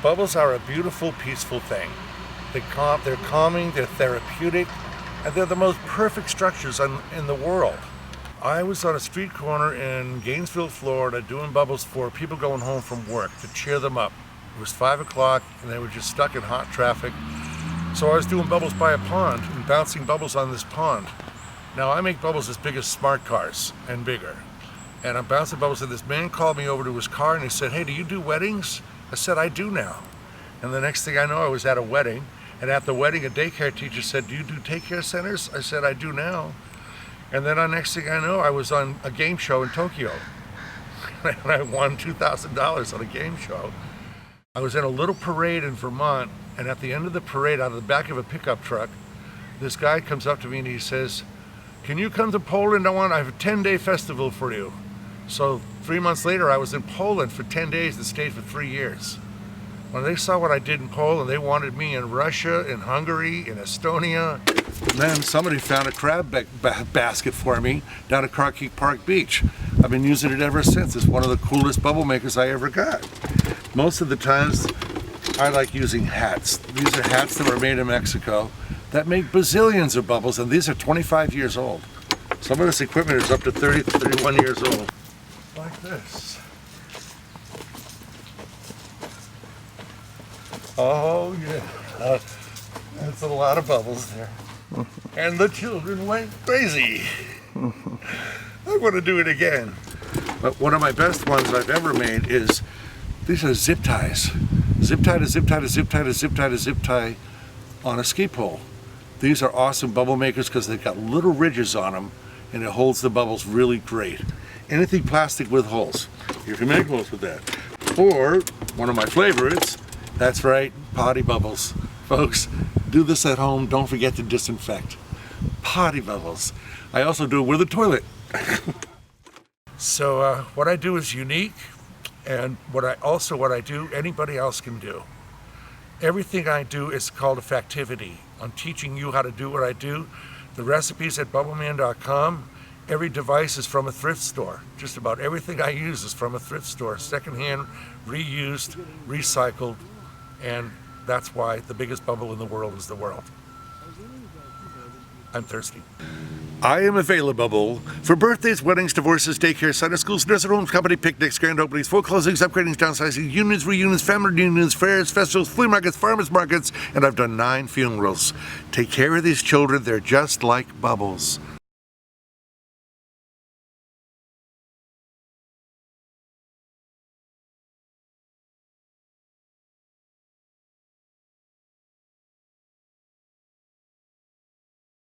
Bubbles are a beautiful, peaceful thing. They're calming, they're therapeutic, and they're the most perfect structures in the world. I was on a street corner in Gainesville, Florida, doing bubbles for people going home from work to cheer them up. It was 5 o'clock and they were just stuck in hot traffic. So I was doing bubbles by a pond and bouncing bubbles on this pond. Now I make bubbles as big as smart cars and bigger. And I'm bouncing bubbles and this man called me over to his car and he said, "Hey, do you do weddings?" I said, "I do now." And the next thing I know, I was at a wedding. And at the wedding, a daycare teacher said, "Do you do daycare centers?" I said, "I do now." And then the next thing I know, I was on a game show in Tokyo. And I won $2,000 on a game show. I was in a little parade in Vermont, and at the end of the parade, out of the back of a pickup truck, this guy comes up to me and he says, "Can you come to Poland? I have a 10-day festival for you." So 3 months later, I was in Poland for 10 days and stayed for 3 years. When they saw what I did in Poland, they wanted me in Russia, in Hungary, in Estonia. And then somebody found a crab basket for me down at Carkeek Park Beach. I've been using it ever since. It's one of the coolest bubble makers I ever got. Most of the times, I like using hats. These are hats that were made in Mexico that make bazillions of bubbles, and these are 25 years old. Some of this equipment is up to 30 to 31 years old. Like this. Oh yeah, that's a lot of bubbles there. And the children went crazy. I want to do it again. But one of my best ones I've ever made is, these are zip ties. Zip tie to zip tie to zip tie to zip tie to zip tie on a ski pole. These are awesome bubble makers because they've got little ridges on them and it holds the bubbles really great. Anything plastic with holes, you can make holes with that. Or, one of my favorites, that's right, potty bubbles. Folks, do this at home, don't forget to disinfect. Potty bubbles. I also do it with a toilet. So what I do is unique, and what I do, anybody else can do. Everything I do is called effectivity. I'm teaching you how to do what I do. The recipes at MeetBubbleman.com. Every device is from a thrift store. Just about everything I use is from a thrift store. Secondhand, reused, recycled, and that's why the biggest bubble in the world is the world. I'm thirsty. I am available for birthdays, weddings, divorces, daycare, Sunday schools, nursing homes, company picnics, grand openings, full closings, upgradings, downsizing, unions, reunions, family reunions, fairs, festivals, flea markets, farmers markets, and I've done 9 funerals. Take care of these children, they're just like bubbles.